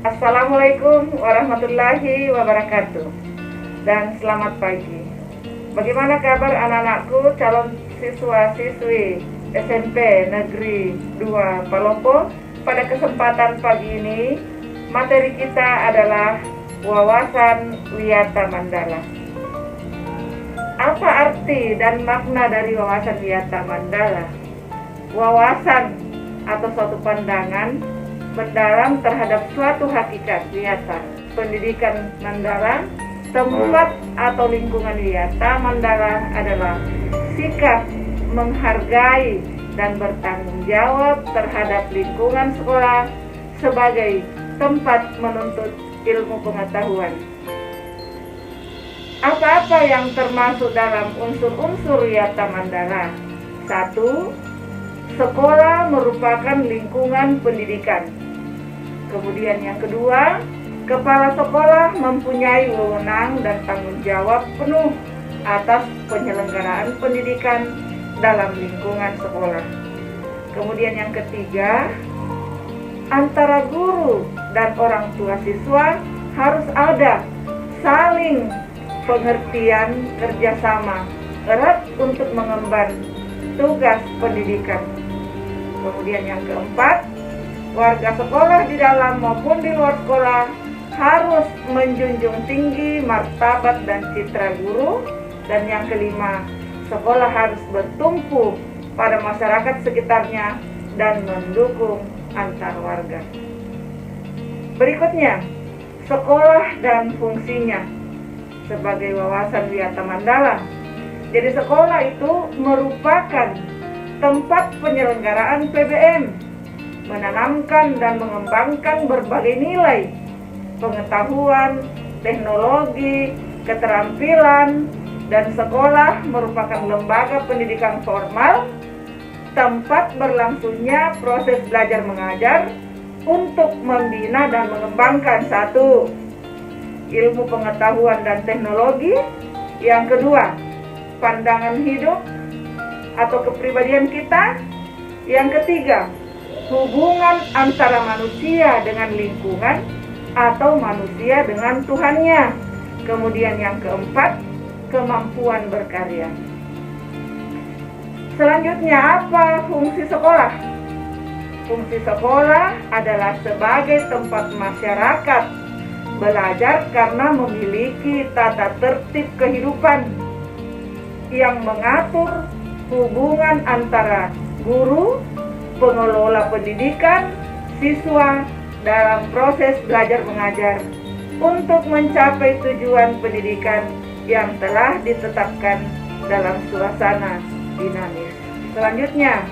Assalamualaikum warahmatullahi wabarakatuh. Dan selamat pagi. Bagaimana kabar anak-anakku calon siswa-siswi SMP Negeri 2 Palopo? Pada kesempatan pagi ini, materi kita adalah wawasan wiyata mandala. Apa arti dan makna dari wawasan wiyata mandala? Wawasan atau suatu pandangan mendalam terhadap suatu hakikat wiyata. Pendidikan mandala, tempat atau lingkungan wiyata mandala adalah sikap menghargai dan bertanggung jawab terhadap lingkungan sekolah sebagai tempat menuntut ilmu pengetahuan. Apa-apa yang termasuk dalam unsur-unsur wiyata mandala? 1. Sekolah merupakan lingkungan pendidikan. Kemudian yang kedua, kepala sekolah mempunyai wewenang dan tanggung jawab penuh atas penyelenggaraan pendidikan dalam lingkungan sekolah. Kemudian yang ketiga, antara guru dan orang tua siswa harus ada saling pengertian kerjasama erat untuk mengemban tugas pendidikan. Kemudian yang keempat, warga sekolah di dalam maupun di luar sekolah harus menjunjung tinggi martabat dan citra guru. Dan yang kelima, sekolah harus bertumpu pada masyarakat sekitarnya dan mendukung antar warga. Berikutnya, sekolah dan fungsinya sebagai wawasan wiyata mandala. Jadi sekolah itu merupakan tempat penyelenggaraan PBM, menanamkan dan mengembangkan berbagai nilai, pengetahuan, teknologi, keterampilan, dan sekolah merupakan lembaga pendidikan formal, tempat berlangsungnya proses belajar mengajar untuk membina dan mengembangkan 1. Ilmu pengetahuan dan teknologi. Yang kedua, pandangan hidup atau kepribadian kita. Yang ketiga, hubungan antara manusia dengan lingkungan atau manusia dengan Tuhannya. Kemudian yang keempat, kemampuan berkarya. Selanjutnya, apa fungsi sekolah? Fungsi sekolah adalah sebagai tempat masyarakat belajar karena memiliki tata tertib kehidupan yang mengatur hubungan antara guru, pengelola pendidikan, siswa dalam proses belajar mengajar untuk mencapai tujuan pendidikan yang telah ditetapkan dalam suasana dinamis. Selanjutnya,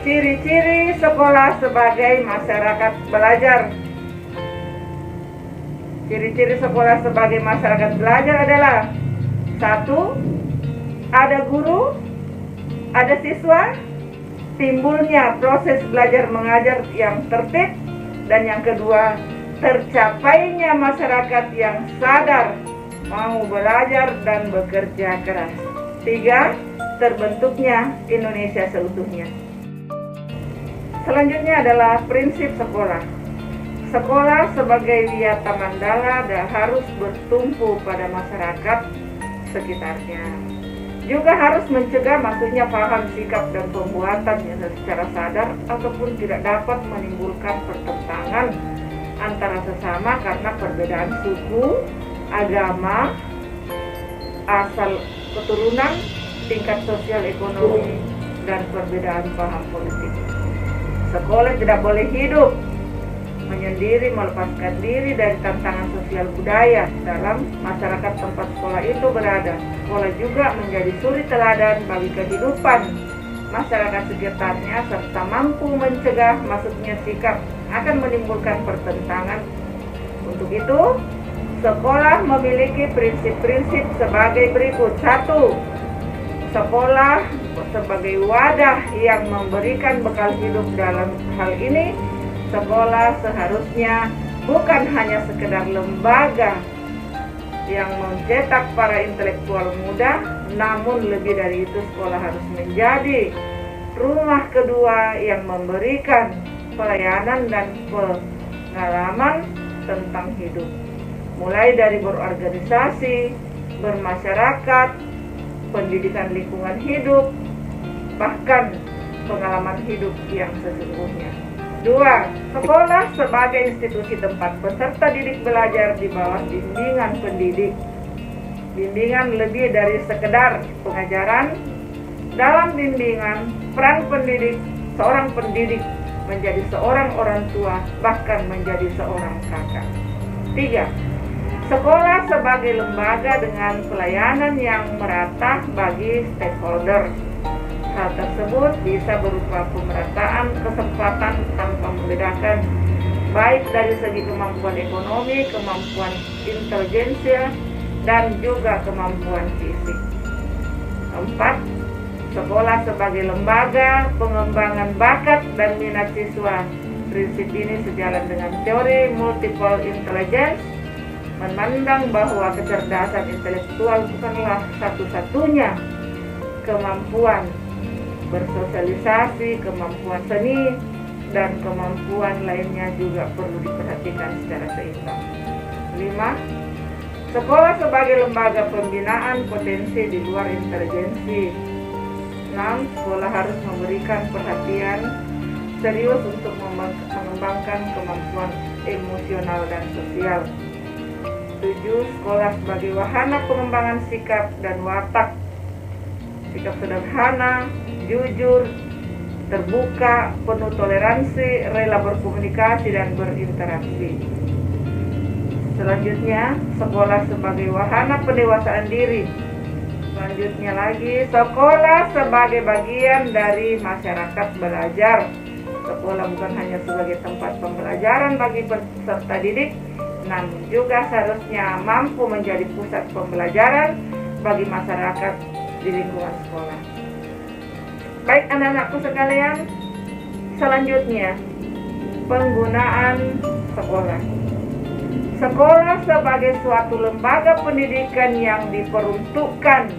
ciri-ciri sekolah sebagai masyarakat belajar. Ciri-ciri sekolah sebagai masyarakat belajar adalah 1. Ada guru, ada siswa, timbulnya proses belajar mengajar yang tertib, dan yang kedua, tercapainya masyarakat yang sadar, mau belajar dan bekerja keras. 3. Terbentuknya Indonesia seutuhnya. Selanjutnya adalah prinsip sekolah. Sekolah sebagai wiyata mandala harus bertumpu pada masyarakat sekitarnya. Juga harus mencegah masuknya paham, sikap, dan pembuatan yang secara sadar ataupun tidak dapat menimbulkan pertentangan antara sesama karena perbedaan suku, agama, asal keturunan, tingkat sosial ekonomi, dan perbedaan paham politik. Sekolah tidak boleh hidup menyendiri, melepaskan diri dari tantangan sosial budaya dalam masyarakat tempat sekolah itu berada. Sekolah juga menjadi suri teladan bagi kehidupan masyarakat sekitarnya serta mampu mencegah masuknya sikap akan menimbulkan pertentangan. Untuk itu, sekolah memiliki prinsip-prinsip sebagai berikut. 1. Sekolah sebagai wadah yang memberikan bekal hidup. Dalam hal ini, sekolah seharusnya bukan hanya sekedar lembaga yang mencetak para intelektual muda, namun lebih dari itu sekolah harus menjadi rumah kedua yang memberikan pelayanan dan pengalaman tentang hidup, mulai dari berorganisasi, bermasyarakat, pendidikan lingkungan hidup, bahkan pengalaman hidup yang sesungguhnya. 2. Sekolah sebagai institusi tempat peserta didik belajar di bawah bimbingan pendidik. Bimbingan lebih dari sekedar pengajaran. Dalam bimbingan, peran pendidik, seorang pendidik menjadi seorang orang tua, bahkan menjadi seorang kakak. 3. Sekolah sebagai lembaga dengan pelayanan yang merata bagi stakeholder. Hal tersebut bisa berupa pemerataan kesempatan tanpa membedakan, baik dari segi kemampuan ekonomi, kemampuan intelijensia, dan juga kemampuan fisik. 4. Sekolah sebagai lembaga pengembangan bakat dan minat siswa. Prinsip ini sejalan dengan teori multiple intelligence, memandang bahwa kecerdasan intelektual bukanlah satu-satunya kemampuan bersosialisasi, kemampuan seni, dan kemampuan lainnya juga perlu diperhatikan secara seimbang. 5. Sekolah sebagai lembaga pembinaan potensi di luar intelijensi. 6. Sekolah harus memberikan perhatian serius untuk mengembangkan kemampuan emosional dan sosial. 7. Sekolah sebagai wahana pengembangan sikap dan watak. Sikap sederhana, jujur, terbuka, penuh toleransi, rela berkomunikasi dan berinteraksi. Selanjutnya, sekolah sebagai wahana pendewasaan diri. Selanjutnya lagi, sekolah sebagai bagian dari masyarakat belajar. Sekolah bukan hanya sebagai tempat pembelajaran bagi peserta didik, namun juga seharusnya mampu menjadi pusat pembelajaran bagi masyarakat di lingkungan sekolah. Baik anak-anakku sekalian, selanjutnya penggunaan sekolah. Sekolah sebagai suatu lembaga pendidikan yang diperuntukkan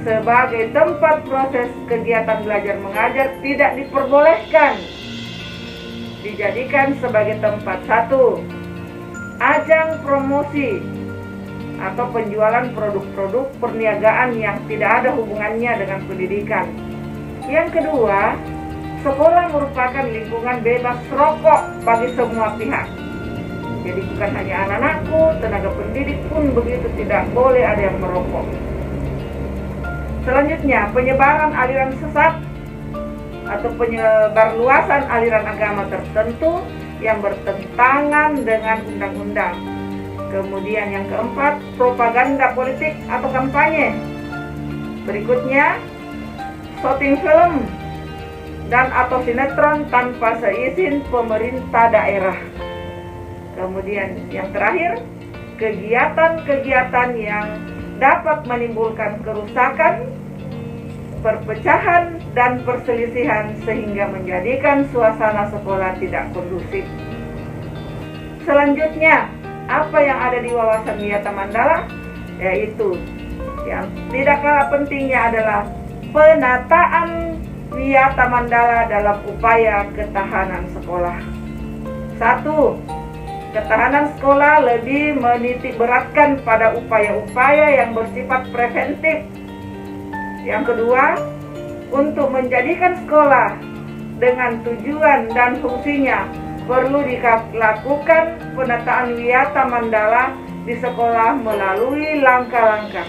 sebagai tempat proses kegiatan belajar mengajar tidak diperbolehkan dijadikan sebagai tempat 1. Ajang promosi atau penjualan produk-produk perniagaan yang tidak ada hubungannya dengan pendidikan. Yang kedua, sekolah merupakan lingkungan bebas rokok bagi semua pihak. Jadi bukan hanya anak-anakku, tenaga pendidik pun begitu, tidak boleh ada yang merokok. Selanjutnya, penyebaran aliran sesat atau penyebarluasan aliran agama tertentu yang bertentangan dengan undang-undang. Kemudian yang keempat, propaganda politik atau kampanye. Berikutnya, syuting film dan atau sinetron tanpa seizin pemerintah daerah. Kemudian yang terakhir, kegiatan-kegiatan yang dapat menimbulkan kerusakan, perpecahan, dan perselisihan sehingga menjadikan suasana sekolah tidak kondusif. Selanjutnya, apa yang ada di wawasan Wiyata Mandala? Yaitu yang tidak kalah pentingnya adalah penataan Wiyata Mandala dalam upaya ketahanan sekolah. 1. Ketahanan sekolah lebih menitik beratkan pada upaya-upaya yang bersifat preventif. Yang kedua, untuk menjadikan sekolah dengan tujuan dan fungsinya perlu dilakukan penataan Wiyata Mandala di sekolah melalui langkah-langkah.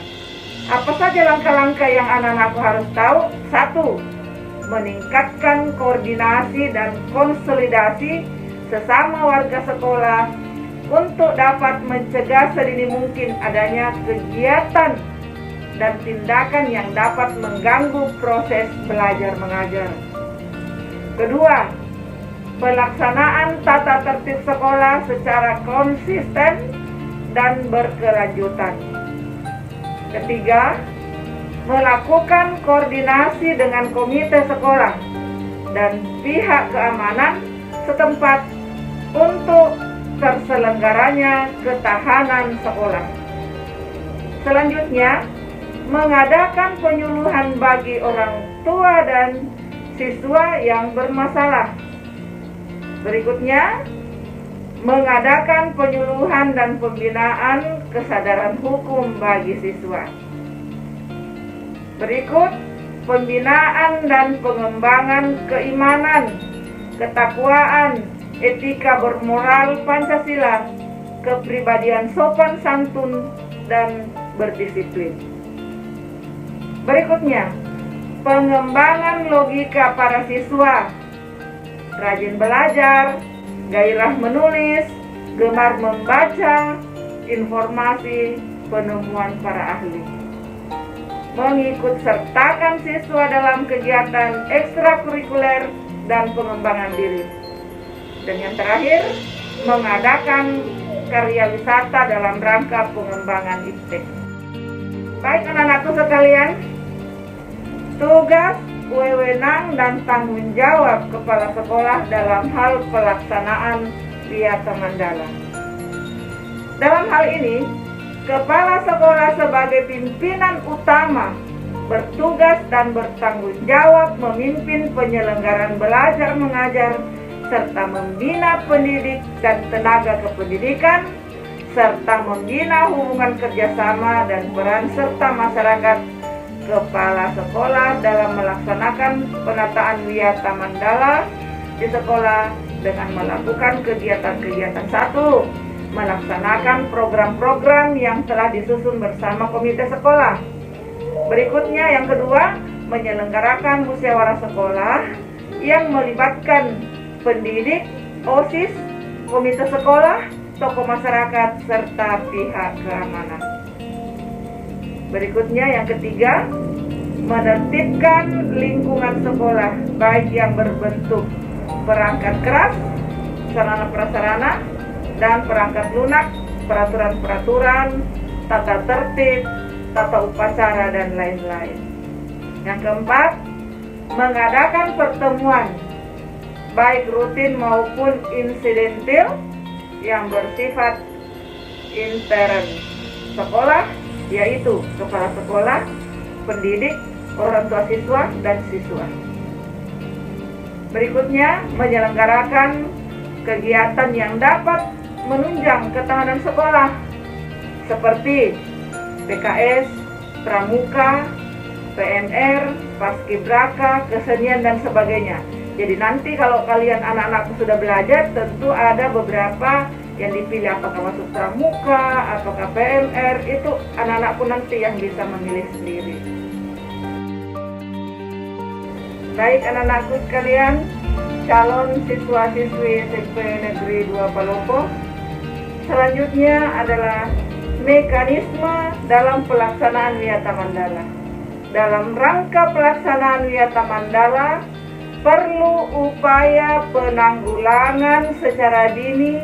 Apa saja langkah-langkah yang anak-anakku harus tahu? 1. Meningkatkan koordinasi dan konsolidasi sesama warga sekolah untuk dapat mencegah sedini mungkin adanya kegiatan dan tindakan yang dapat mengganggu proses belajar mengajar. Kedua, pelaksanaan tata tertib sekolah secara konsisten dan berkelanjutan. Ketiga, melakukan koordinasi dengan komite sekolah dan pihak keamanan setempat untuk terselenggaranya ketahanan sekolah. Selanjutnya, mengadakan penyuluhan bagi orang tua dan siswa yang bermasalah. Berikutnya, mengadakan penyuluhan dan pembinaan kesadaran hukum bagi siswa. Berikut pembinaan dan pengembangan keimanan, ketakwaan, etika bermoral Pancasila, kepribadian sopan santun, dan berdisiplin. Berikutnya, pengembangan logika para siswa, rajin belajar, gairah menulis, gemar membaca, informasi, penemuan para ahli. Mengikut sertakan siswa dalam kegiatan ekstrakurikuler dan pengembangan diri. Dan yang terakhir, mengadakan karya wisata dalam rangka pengembangan iptek. Baik anak-anakku sekalian, tugas, wewenang, dan tanggung jawab kepala sekolah dalam hal pelaksanaan Wiyata Mandala. Dalam hal ini, kepala sekolah sebagai pimpinan utama bertugas dan bertanggung jawab memimpin penyelenggaraan belajar mengajar serta membina pendidik dan tenaga kependidikan serta membina hubungan kerjasama dan peran serta masyarakat kepala sekolah dalam melaksanakan penataan Wiyata Mandala di sekolah dengan melakukan kegiatan-kegiatan. 1. Melaksanakan program-program yang telah disusun bersama komite sekolah. Berikutnya yang kedua, menyelenggarakan musyawarah sekolah yang melibatkan pendidik, OSIS, komite sekolah, tokoh masyarakat, serta pihak keamanan. Berikutnya yang ketiga, menertibkan lingkungan sekolah baik yang berbentuk perangkat keras, sarana prasarana, dan perangkat lunak, peraturan-peraturan, tata tertib, tata upacara, dan lain-lain. Yang keempat, mengadakan pertemuan baik rutin maupun insidentil yang bersifat intern sekolah, yaitu kepala sekolah, pendidik, orang tua siswa, dan siswa. Berikutnya, menyelenggarakan kegiatan yang dapat menunjang ketahanan sekolah seperti PKS, pramuka, PMR, paskibraka, kesenian, dan sebagainya. Jadi nanti kalau kalian anak-anakku sudah belajar, tentu ada beberapa yang dipilih, apakah masuk pramuka, apakah PMR, itu anak-anakku nanti yang bisa memilih sendiri. Baik anak-anakku sekalian, calon siswa-siswi SMP Negeri 2 Palopo, selanjutnya adalah mekanisme dalam pelaksanaan Wiyata Mandala. Dalam rangka pelaksanaan Wiyata Mandala, perlu upaya penanggulangan secara dini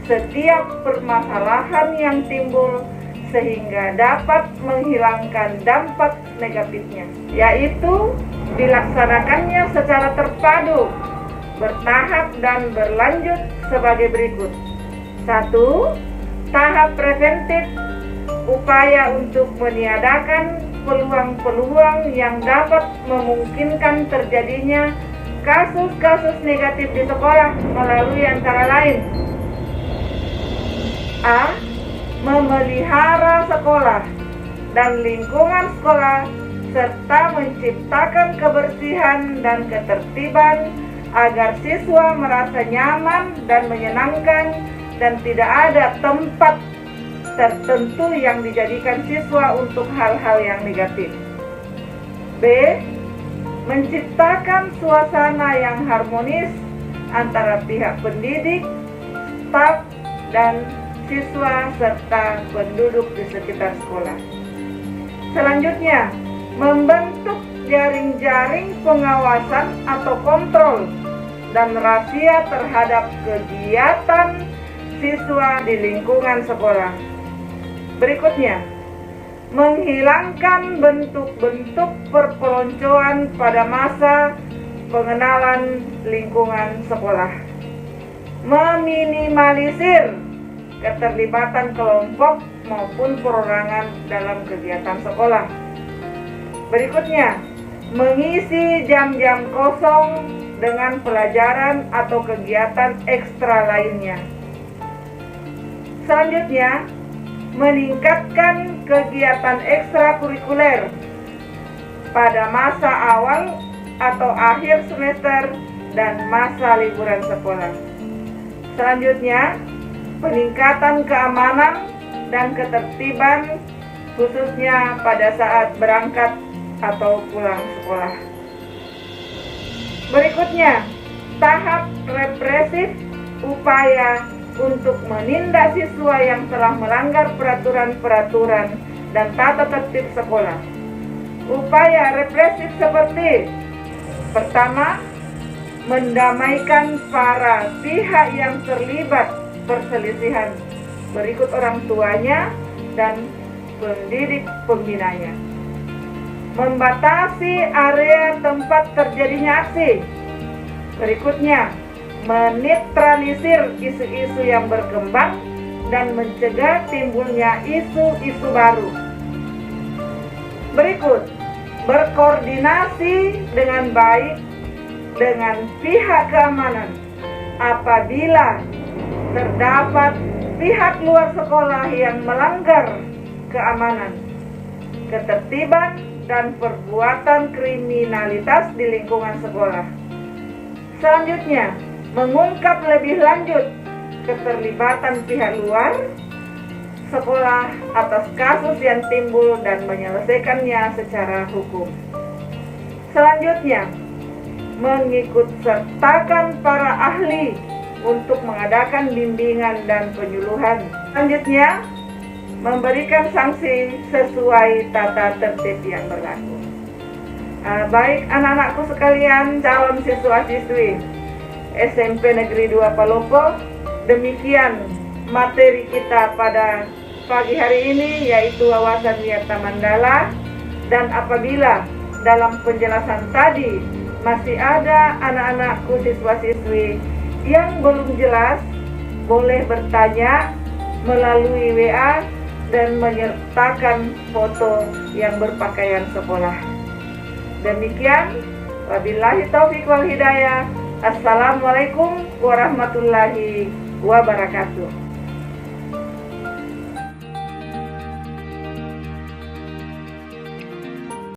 setiap permasalahan yang timbul sehingga dapat menghilangkan dampak negatifnya, yaitu dilaksanakannya secara terpadu, bertahap, dan berlanjut sebagai berikut. 1. Tahap preventif, upaya untuk meniadakan peluang-peluang yang dapat memungkinkan terjadinya kasus-kasus negatif di sekolah melalui antara lain: A. Memelihara sekolah dan lingkungan sekolah serta menciptakan kebersihan dan ketertiban agar siswa merasa nyaman dan menyenangkan dan tidak ada tempat tertentu yang dijadikan siswa untuk hal-hal yang negatif. B. Menciptakan suasana yang harmonis antara pihak pendidik, staf, dan siswa serta penduduk di sekitar sekolah. Selanjutnya, membentuk jaring-jaring pengawasan atau kontrol dan razia terhadap kegiatan siswa di lingkungan sekolah. Berikutnya, menghilangkan bentuk-bentuk perpeloncoan pada masa pengenalan lingkungan sekolah. Meminimalisir keterlibatan kelompok maupun perorangan dalam kegiatan sekolah. Berikutnya, mengisi jam-jam kosong dengan pelajaran atau kegiatan ekstra lainnya. Selanjutnya, meningkatkan kegiatan ekstrakurikuler pada masa awal atau akhir semester dan masa liburan sekolah. Selanjutnya, peningkatan keamanan dan ketertiban khususnya pada saat berangkat atau pulang sekolah. Berikutnya, tahap represif, upaya untuk menindak siswa yang telah melanggar peraturan-peraturan dan tata tertib sekolah. Upaya represif seperti: pertama, mendamaikan para pihak yang terlibat perselisihan, berikut orang tuanya dan pendidik pembinanya. Membatasi area tempat terjadinya aksi. Berikutnya, menetralisir isu-isu yang berkembang dan mencegah timbulnya isu-isu baru. Berikut, berkoordinasi dengan baik dengan pihak keamanan apabila terdapat pihak luar sekolah yang melanggar keamanan, ketertiban, dan perbuatan kriminalitas di lingkungan sekolah. Selanjutnya, mengungkap lebih lanjut keterlibatan pihak luar sekolah atas kasus yang timbul dan menyelesaikannya secara hukum. Selanjutnya, mengikutsertakan para ahli untuk mengadakan bimbingan dan penyuluhan. Selanjutnya, memberikan sanksi sesuai tata tertib yang berlaku. Baik anak-anakku sekalian, calon siswa-siswi SMP Negeri 2 Palopo, demikian materi kita pada pagi hari ini, yaitu wawasan Wiyata Mandala. Dan apabila dalam penjelasan tadi masih ada anak-anakku siswa-siswi yang belum jelas, boleh bertanya melalui WA dan menyertakan foto yang berpakaian sekolah. Demikian, wabillahi taufiq wal hidayah. Assalamualaikum warahmatullahi wabarakatuh.